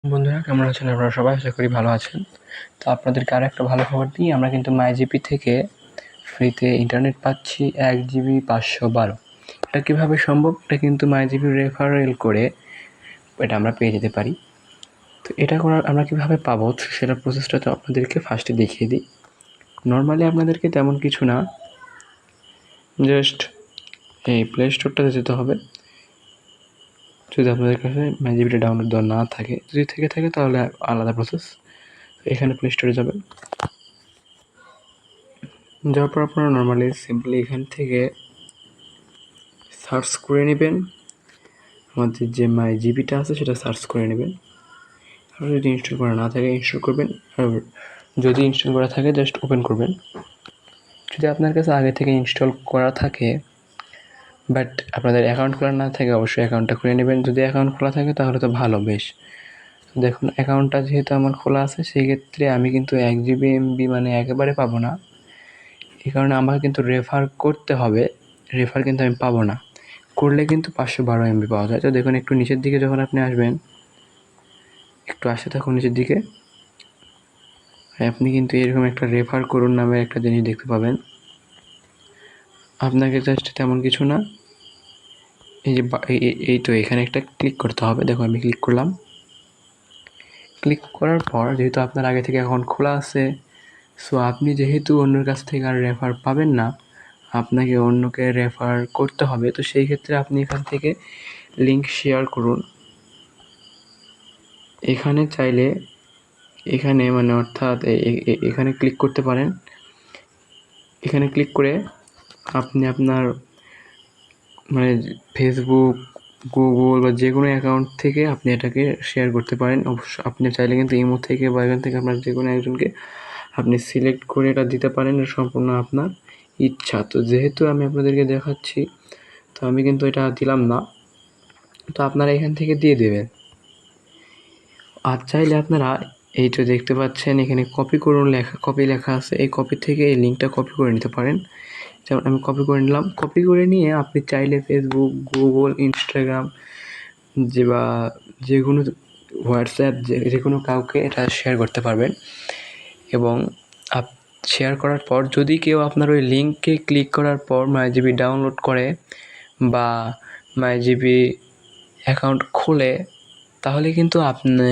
বন্ধুরা কেমন আছেন আপনারা সবাই? আশা করি ভালো আছেন। তো আপনাদেরকে আরেকটা ভালো খবর দিই, আমরা কিন্তু মাইজিপি থেকে ফ্রিতে ইন্টারনেট পাচ্ছি 1 জিবি 512। এটা কীভাবে সম্ভব? এটা কিন্তু মাইজিপি রেফারেল করে এটা আমরা পেয়ে যেতে পারি। তো এটা করার আমরা কীভাবে পাবো সেটার প্রসেসটা তো আপনাদেরকে ফার্স্টে দেখিয়ে দিই। নর্মালি আপনাদেরকে তেমন কিছু না, জাস্ট এই প্লে স্টোরটাতে যেতে হবে। যদি আপনাদের কাছে মাইজিপিটা ডাউনলোড দেওয়া না থাকে, যদি থেকে থাকে তাহলে আলাদা প্রসেস। এখানে প্লে স্টোরে যাবেন, যাওয়ার পর আপনারা নর্মালি সিম্পলি এখান থেকে সার্চ করে নেবেন, আমাদের যে মাই জিবিটা আছে সেটা সার্চ করে নেবেন। আর যদি ইনস্টল করা না থাকে ইনস্টল করবেন, আর যদি ইনস্টল করা থাকে জাস্ট ওপেন করবেন। যদি আপনার কাছে আগে থেকে ইনস্টল করা থাকে বাট আপনাদের অ্যাকাউন্ট খোলা না থাকে, অবশ্যই অ্যাকাউন্টটা খুলে নেবেন। যদি অ্যাকাউন্ট খোলা থাকে তাহলে তো ভালো, বেশ। দেখুন অ্যাকাউন্টটা যেহেতু আমার খোলা আছে, সেই ক্ষেত্রে আমি কিন্তু 1 জিবি এমবি মানে একেবারে পাবো না। এই কারণে আমাকে কিন্তু রেফার করতে হবে, রেফার কিন্তু আমি পাবো না। করলে কিন্তু 512 এমবি পাওয়া যায়। তো দেখুন একটু নিচের দিকে যখন আপনি আসবেন, একটু আসতে থাকুন নিচের দিকে, আপনি কিন্তু এরকম একটা রেফার করুন নামে একটা জিনিস দেখতে পাবেন। আপনাকে জাস্ট তেমন কিছু না, এই যে এই তো এখানে একটা ক্লিক করতে হবে। দেখো আমি ক্লিক করলাম। ক্লিক করার পর যেহেতু আপনার আগে থেকে অ্যাকাউন্ট খোলা আছে, সো আপনি যেহেতু অন্যের কাছ থেকে আর রেফার পাবেন না, আপনাকে অন্যকে রেফার করতে হবে। তো সেই ক্ষেত্রে আপনি এখান থেকে লিঙ্ক শেয়ার করুন। এখানে চাইলে এখানে মানে অর্থাৎ এখানে ক্লিক করতে পারেন। এখানে ক্লিক করে আপনি আপনার মানে ফেসবুক, গুগল বা যে কোনো অ্যাকাউন্ট থেকে আপনি এটাকে শেয়ার করতে পারেন। অবশ্য আপনি চাইলে কিন্তু ইমো থেকে বা এখান থেকে আপনার যে কোনো একজনকে আপনি সিলেক্ট করে এটা দিতে পারেন, এটা সম্পূর্ণ আপনার ইচ্ছা। তো যেহেতু আমি আপনাদেরকে দেখাচ্ছি, তো আমি কিন্তু এটা দিলাম না, তো আপনারা এখান থেকে দিয়ে দেবেন। আর চাইলে আপনারা এই যে দেখতে পাচ্ছেন এখানে কপি করুন কপি লেখা আছে, এই কপি থেকে এই লিঙ্কটা কপি করে নিতে পারেন। যেমন আমি কপি করে নিলাম। কপি করে নিয়ে আপনি চাইলে ফেসবুক, গুগল, ইনস্টাগ্রাম বা যে কোনো হোয়াটসঅ্যাপ যে কোনো কাউকে এটা শেয়ার করতে পারবেন। এবং শেয়ার করার পর যদি কেউ আপনার ওই লিঙ্কে ক্লিক করার পর মাইজিবি ডাউনলোড করে বা মাইজিবি অ্যাকাউন্ট খোলে, তাহলে কিন্তু আপনি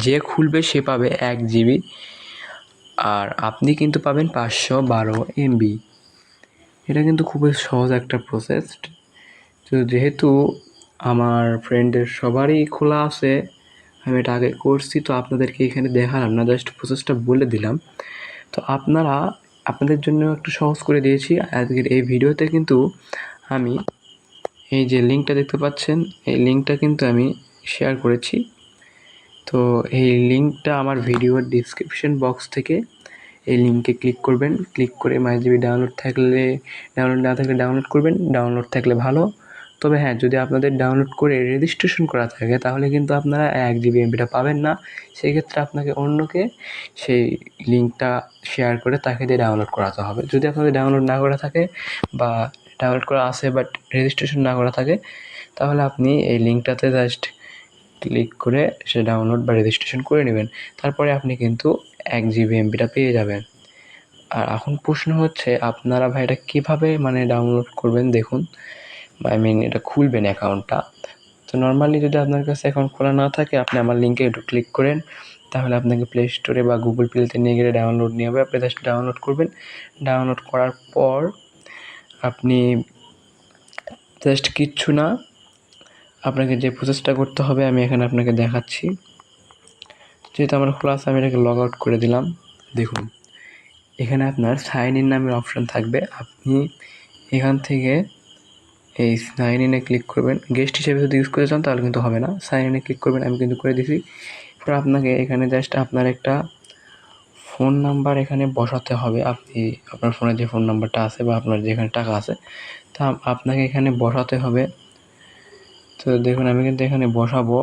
যে খুলবে সে পাবে 1 জিবি, আর আপনি কিন্তু পাবেন 512 এমবি। এটা কিন্তু খুবই সহজ একটা প্রসেস। তো যেহেতু আমার ফ্রেন্ডের সবারই খোলা আছে, আমি এটা আগে করছি, তো আপনাদেরকে এখানে দেখালাম না, জাস্ট প্রসেসটা বলে দিলাম। তো আপনারা আপনাদের জন্য একটু সহজ করে দিয়েছি আজকের এই ভিডিওতে। কিন্তু আমি এই যে লিঙ্কটা দেখতে পাচ্ছেন, এই লিঙ্কটা কিন্তু আমি শেয়ার করেছি। তো এই লিঙ্কটা আমার ভিডিওর ডিসক্রিপশন বক্স থেকে এই লিঙ্কে ক্লিক করবেন। ক্লিক করে মাইজিবি ডাউনলোড থাকলে ডাউনলোড, না থাকলে ডাউনলোড করবেন। ডাউনলোড থাকলে ভালো। তবে হ্যাঁ, যদি আপনাদের ডাউনলোড করে রেজিস্ট্রেশন করা থাকে তাহলে কিন্তু আপনারা 1 জিবি এমবিটা পাবেন না। সেই ক্ষেত্রে আপনাকে অন্যকে সেই লিঙ্কটা শেয়ার করে তাকে দিয়ে ডাউনলোড করাতে হবে। যদি আপনাদের ডাউনলোড না করা থাকে বা ডাউনলোড করা আছে বাট রেজিস্ট্রেশন না করা থাকে, তাহলে আপনি এই লিঙ্কটাতে জাস্ট ক্লিক করে সে ডাউনলোড বা রেজিস্ট্রেশন করে নেবেন। তারপরে আপনি কিন্তু 1 জিবি এমবিটা পেয়ে যাবেন। আর এখন প্রশ্ন হচ্ছে আপনারা ভাই এটা কীভাবে মানে ডাউনলোড করবেন? দেখুন, এটা খুলবেন অ্যাকাউন্টটা। তো নর্মালি যদি আপনার কাছে অ্যাকাউন্ট খোলা না থাকে, আপনি আমার লিঙ্কে একটু ক্লিক করেন, তাহলে আপনাকে প্লে স্টোরে বা গুগল প্লেতে নিয়ে গেলে ডাউনলোড নিয়ে হবে। আপনি জাস্ট ডাউনলোড করবেন। ডাউনলোড করার পর আপনি জাস্ট কিচ্ছু না, আপনাকে যে প্রসেসটা করতে হবে আমি এখানে আপনাকে দেখাচ্ছি। যেহেতু আমার খোলা আছে, আমি এটাকে লগ আউট করে দিলাম। দেখুন এখানে আপনার সাইন ইন নামের অপশান থাকবে। আপনি এখান থেকে এই সাইন ইনে ক্লিক করবেন। গেস্ট হিসেবে যদি ইউজ করতে চান তাহলে কিন্তু হবে না। সাইন ইনে ক্লিক করবেন, আমি কিন্তু করে দিছি। এরপর আপনাকে এখানে জাস্ট আপনার একটা ফোন নাম্বার এখানে বসাতে হবে। আপনি আপনার ফোনে যে ফোন নাম্বারটা আছে বা আপনার যেখানে টাকা আছে, তা আপনাকে এখানে বসাতে হবে। তো দেখুন আমি কিন্তু এখানে বসাবো।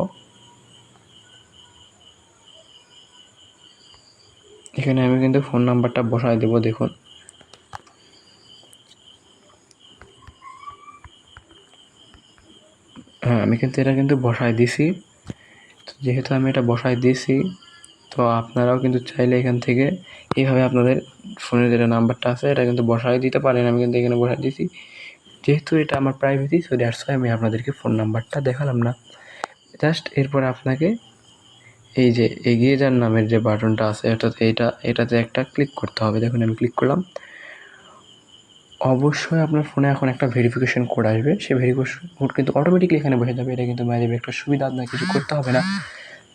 এখানে আমি কিন্তু ফোন নাম্বারটা বসাই দেবো। দেখুন হ্যাঁ, আমি কিন্তু এটা কিন্তু বসাই দিছি। তো যেহেতু আমি এটা বসায় দিয়েছি, তো আপনারাও কিন্তু চাইলে এখান থেকে এইভাবে আপনাদের ফোনের যেটা নাম্বারটা আছে এটা কিন্তু বসায় দিতে পারেন। আমি কিন্তু এখানে বসায় দিয়েছি। যেহেতু এটা আমার প্রাইভেসি, সো দ্যাটস ওয়াই আমি আপনাদেরকে ফোন নাম্বারটা দেখালাম না। জাস্ট এরপরে আপনাকে এই যে এগিয়ে যান নামের যে বাটনটা আছে এটাতে একটা ক্লিক করতে হবে। দেখুন আমি ক্লিক করলাম। অবশ্যই আপনার ফোনে এখন একটা ভেরিফিকেশন কোড আসবে। সেই ভেরিফিকেশন কোড কিন্তু অটোমেটিকলি এখানে বসে যাবে। এটা কিন্তু বাইরে একটা সুবিধা, আপনার কিছু করতে হবে না।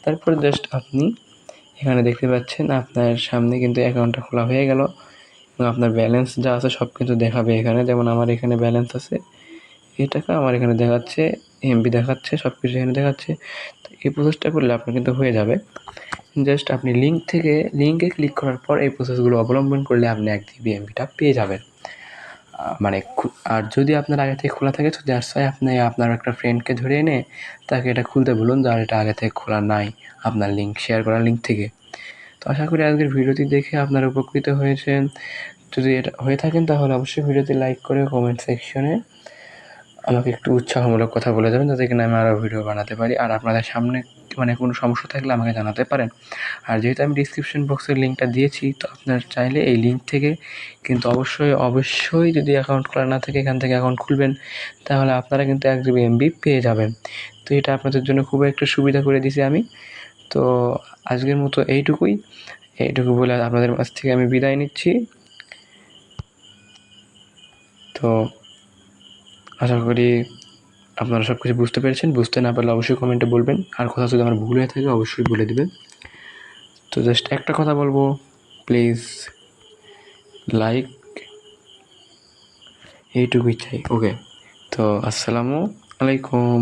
তারপরে জাস্ট আপনি এখানে দেখতে পাচ্ছেন আপনার সামনে কিন্তু অ্যাকাউন্টটা খোলা হয়ে গেল এবং আপনার ব্যালেন্স যা আছে সব কিন্তু দেখাবে এখানে। যেমন আমার এখানে ব্যালেন্স আছে এই টাকা, আমার এখানে দেখাচ্ছে এমবি দেখাচ্ছে, সব কিছু এখানে দেখাচ্ছে। তো এই প্রসেসটা করলে আপনার কিন্তু হয়ে যাবে। জাস্ট আপনি লিঙ্কে ক্লিক করার পর এই প্রসেসগুলো অবলম্বন করলে আপনি 1 জিবি এমবিটা পেয়ে যাবেন। মানে আর যদি আপনার আগে থেকে খোলা থাকে তো দ্যাটস ওয়াই আপনি আপনার একটা ফ্রেন্ডকে ধরে এনে তাকে এটা খুলতে বলুন, যার এটা আগে থেকে খোলা নাই আপনার শেয়ার করা লিঙ্ক থেকে। তো আশা করি আজকের ভিডিওটি দেখে আপনারা উপকৃত হয়েছেন। যদি এটা হয়ে থাকেন তাহলে অবশ্যই ভিডিওতে লাইক করে কমেন্ট সেকশনে আমাকে একটু উৎসাহমূলক কথা বলে যাবেন, যাতে কিনা আমি আরও ভিডিও বানাতে পারি। আর আপনাদের সামনে মানে কোনো সমস্যা থাকলে আমাকে জানাতে পারেন। আর যেহেতু আমি ডিসক্রিপশন বক্সের লিঙ্কটা দিয়েছি, তো আপনারা চাইলে এই লিঙ্ক থেকে কিন্তু অবশ্যই যদি অ্যাকাউন্ট খোলা না থাকে এখান থেকে অ্যাকাউন্ট খুলবেন, তাহলে আপনারা কিন্তু 1 জিবি এমবি পেয়ে যাবেন। তো এটা আপনাদের জন্য খুবই একটা সুবিধা করে দিয়েছি আমি। তো আজকের মতো এইটুকু বলে আপনাদের কাছ থেকে আমি বিদায় নিচ্ছি। তো আশা করি আপনারা সব কিছু বুঝতে পেরেছেন। বুঝতে না পারলে অবশ্যই কমেন্টে বলবেন। আর কথা যদি আমার ভুল হয়ে থাকে অবশ্যই বলে দেবেন। তো জাস্ট একটা কথা বলবো, প্লিজ লাইক, এইটুকুই চাই। ওকে, তো আসসালামু আলাইকুম।